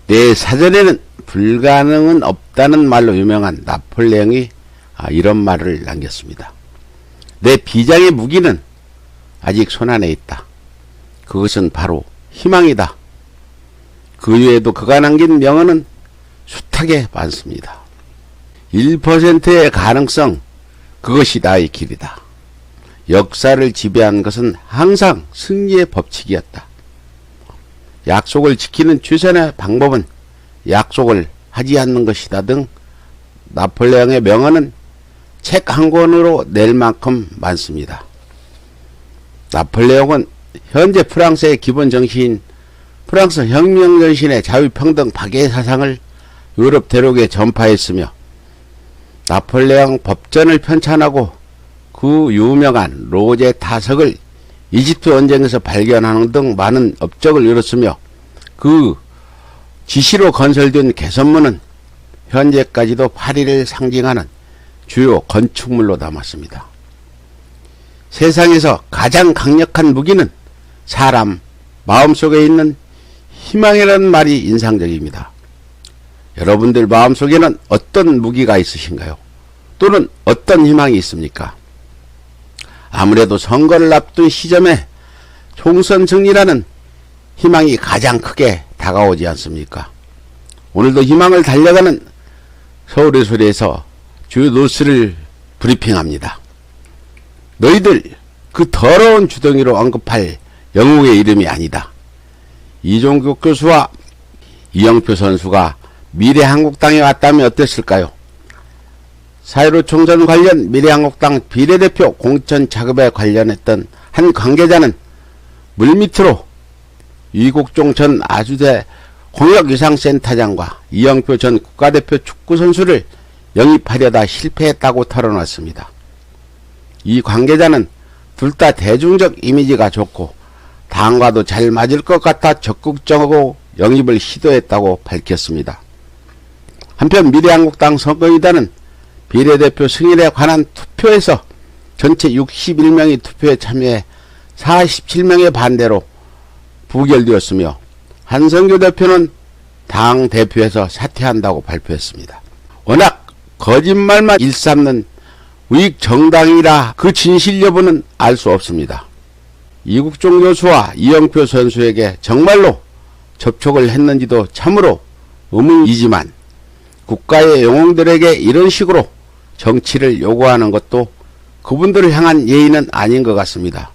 내 사전에는 불가능은 없다는 말로 유명한 나폴레옹이 이런 말을 남겼습니다. 내 비장의 무기는 아직 손안에 있다. 그것은 바로 희망이다. 그 외에도 그가 남긴 명언은 숱하게 많습니다. 1%의 가능성, 그것이 나의 길이다. 역사를 지배한 것은 항상 승리의 법칙이었다. 약속을 지키는 최선의 방법은 약속을 하지 않는 것이다 등 나폴레옹의 명언은 책 한 권으로 낼 만큼 많습니다. 나폴레옹은 현재 프랑스의 기본 정신인 프랑스 혁명 정신의 자유평등 파괴 사상을 유럽 대륙에 전파했으며 나폴레옹 법전을 편찬하고 그 유명한 로제 타석을 이집트 원정에서 발견하는 등 많은 업적을 이뤘으며 그 지시로 건설된 개선문은 현재까지도 파리를 상징하는 주요 건축물로 남았습니다. 세상에서 가장 강력한 무기는 사람 마음속에 있는 희망이라는 말이 인상적입니다. 여러분들 마음속에는 어떤 무기가 있으신가요? 또는 어떤 희망이 있습니까? 아무래도 선거를 앞둔 시점에 총선 승리라는 희망이 가장 크게 다가오지 않습니까? 오늘도 희망을 달려가는 서울의 소리에서 주요 뉴스를 브리핑합니다. 너희들 그 더러운 주둥이로 언급할 영웅의 이름이 아니다. 이종국 교수와 이영표 선수가 미래한국당에 왔다면 어땠을까요? 4.15 총선 관련 미래한국당 비례대표 공천 작업에 관련했던 한 관계자는 물밑으로 이국종 전 아주대 공역유상센터장과 이영표 전 국가대표 축구선수를 영입하려다 실패했다고 털어놨습니다. 이 관계자는 둘 다 대중적 이미지가 좋고 당과도 잘 맞을 것 같아 적극적으로 영입을 시도했다고 밝혔습니다. 한편 미래한국당 선거인단은 비례대표 승인에 관한 투표에서 전체 61명이 투표에 참여해 47명의 반대로 부결되었으며 한성규 대표는 당 대표에서 사퇴한다고 발표했습니다. 워낙 거짓말만 일삼는 우익 정당이라 그 진실 여부는 알 수 없습니다. 이국종 교수와 이영표 선수에게 정말로 접촉을 했는지도 참으로 의문이지만 국가의 영웅들에게 이런 식으로 정치를 요구하는 것도 그분들을 향한 예의는 아닌 것 같습니다.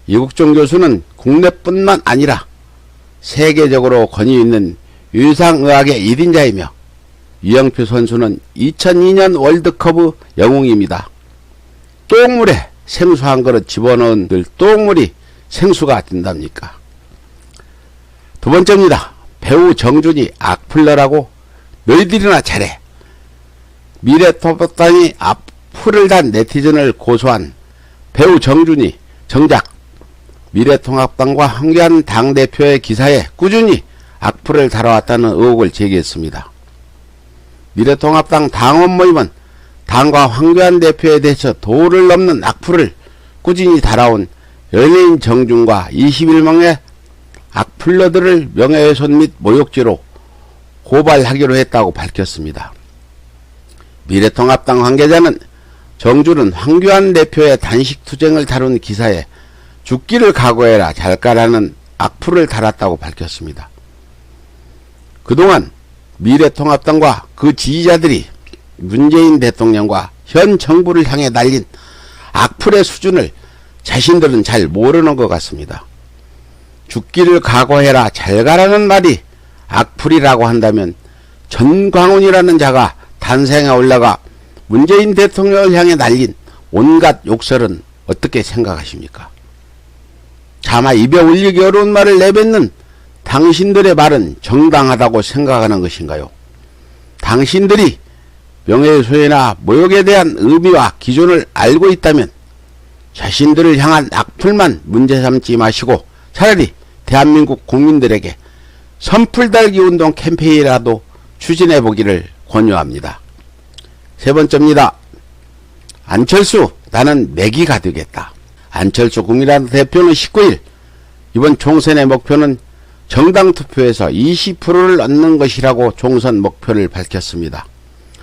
이국종 교수는 국내뿐만 아니라 세계적으로 권위 있는 유상의학의 1인자이며 이영표 선수는 2002년 월드컵 영웅입니다. 똥물에 생수 한 그릇 집어넣은 똥물이 생수가 된답니까? 두 번째입니다. 배우 정준이 악플러라고 너희들이나 잘해. 미래통합당이 악플을 단 네티즌을 고소한 배우 정준이 정작 미래통합당과 황교안 당대표의 기사에 꾸준히 악플을 달아왔다는 의혹을 제기했습니다. 미래통합당 당원 모임은 당과 황교안 대표에 대해서 도를 넘는 악플을 꾸준히 달아온 연예인 정준과 21명의 악플러들을 명예훼손 및 모욕죄로 고발하기로 했다고 밝혔습니다. 미래통합당 관계자는 정준은 황교안 대표의 단식투쟁을 다룬 기사에 죽기를 각오해라 잘까라는 악플을 달았다고 밝혔습니다. 그동안 미래통합당과 그 지지자들이 문재인 대통령과 현 정부를 향해 날린 악플의 수준을 자신들은 잘 모르는 것 같습니다. 죽기를 각오해라 잘가라는 말이 악플이라고 한다면 전광훈이라는 자가 탄생에 올라가 문재인 대통령을 향해 날린 온갖 욕설은 어떻게 생각하십니까? 차마 입에 올리기 어려운 말을 내뱉는 당신들의 말은 정당하다고 생각하는 것인가요? 당신들이 명예훼손이나 모욕에 대한 의미와 기준을 알고 있다면 자신들을 향한 악플만 문제 삼지 마시고 차라리 대한민국 국민들에게 선풀 달기 운동 캠페인이라도 추진해 보기를 권유합니다. 세 번째입니다. 안철수 나는 매기가 되겠다. 안철수 국민의당 대표는 19일 이번 총선의 목표는 정당 투표에서 20%를 얻는 것이라고 총선 목표를 밝혔습니다.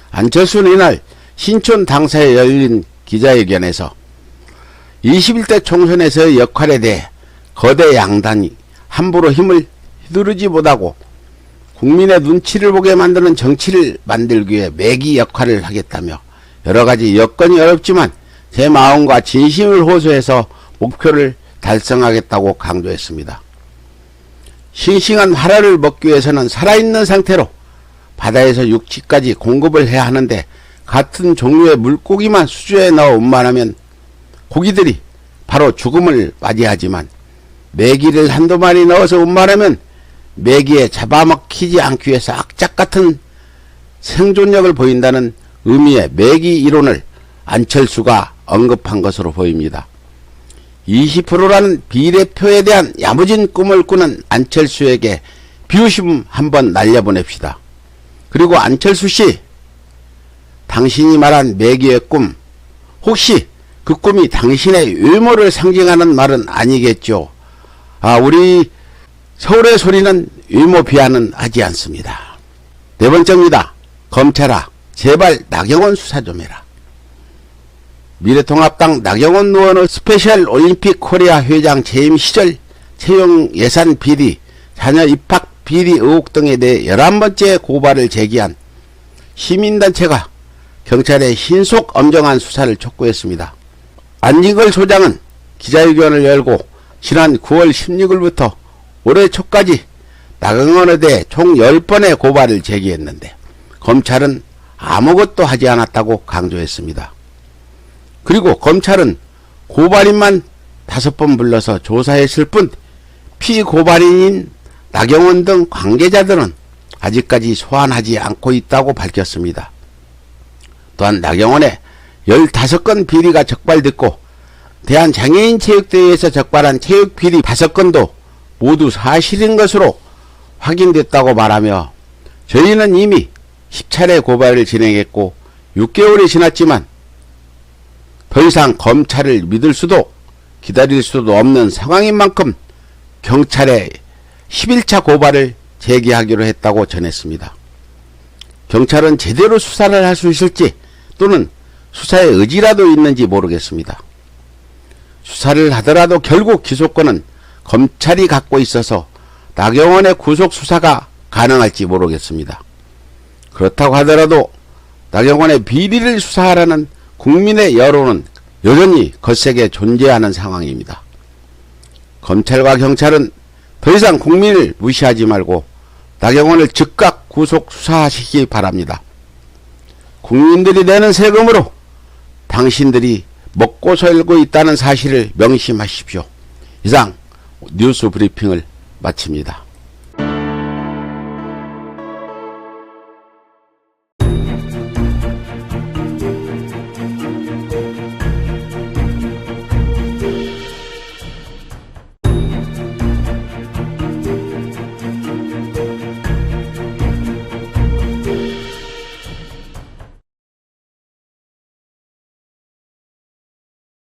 안철수는 이날 신촌 당사에 열린 기자회견에서 21대 총선에서의 역할에 대해 거대 양당이 함부로 힘을 휘두르지 못하고 국민의 눈치를 보게 만드는 정치를 만들기 위해 매기 역할을 하겠다며 여러가지 여건이 어렵지만 제 마음과 진심을 호소해서 목표를 달성하겠다고 강조했습니다. 싱싱한 활어를 먹기 위해서는 살아있는 상태로 바다에서 육지까지 공급을 해야 하는데 같은 종류의 물고기만 수조에 넣어 운반하면 고기들이 바로 죽음을 맞이하지만 메기를 한두 마리 넣어서 운반하면 메기에 잡아먹히지 않기 위해서 악착같은 생존력을 보인다는 의미의 메기 이론을 안철수가 언급한 것으로 보입니다. 20%라는 비례표에 대한 야무진 꿈을 꾸는 안철수에게 비웃음 한번 날려보냅시다. 그리고 안철수씨, 당신이 말한 매기의 꿈, 혹시 그 꿈이 당신의 외모를 상징하는 말은 아니겠죠? 우리 서울의 소리는 외모 비하는 하지 않습니다. 네 번째입니다. 검찰아, 제발 나경원 수사 좀 해라. 미래통합당 나경원 의원의 스페셜 올림픽 코리아 회장 재임 시절 채용 예산 비리, 자녀 입학 비리 의혹 등에 대해 11번째 고발을 제기한 시민단체가 경찰에 신속 엄정한 수사를 촉구했습니다. 안진걸 소장은 기자회견을 열고 지난 9월 16일부터 올해 초까지 나경원에 대해 총 10번의 고발을 제기했는데 검찰은 아무것도 하지 않았다고 강조했습니다. 그리고 검찰은 고발인만 5번 불러서 조사했을 뿐 피고발인인 나경원 등 관계자들은 아직까지 소환하지 않고 있다고 밝혔습니다. 또한 나경원의 15건 비리가 적발됐고 대한장애인체육대회에서 적발한 체육비리 5건도 모두 사실인 것으로 확인됐다고 말하며 저희는 이미 10차례 고발을 진행했고 6개월이 지났지만 더 이상 검찰을 믿을 수도 기다릴 수도 없는 상황인 만큼 경찰에 11차 고발을 제기하기로 했다고 전했습니다. 경찰은 제대로 수사를 할 수 있을지 또는 수사의 의지라도 있는지 모르겠습니다. 수사를 하더라도 결국 기소권은 검찰이 갖고 있어서 나경원의 구속 수사가 가능할지 모르겠습니다. 그렇다고 하더라도 나경원의 비리를 수사하라는 국민의 여론은 여전히 거세게 존재하는 상황입니다. 검찰과 경찰은 더 이상 국민을 무시하지 말고 나경원을 즉각 구속 수사하시기 바랍니다. 국민들이 내는 세금으로 당신들이 먹고 살고 있다는 사실을 명심하십시오. 이상 뉴스 브리핑을 마칩니다.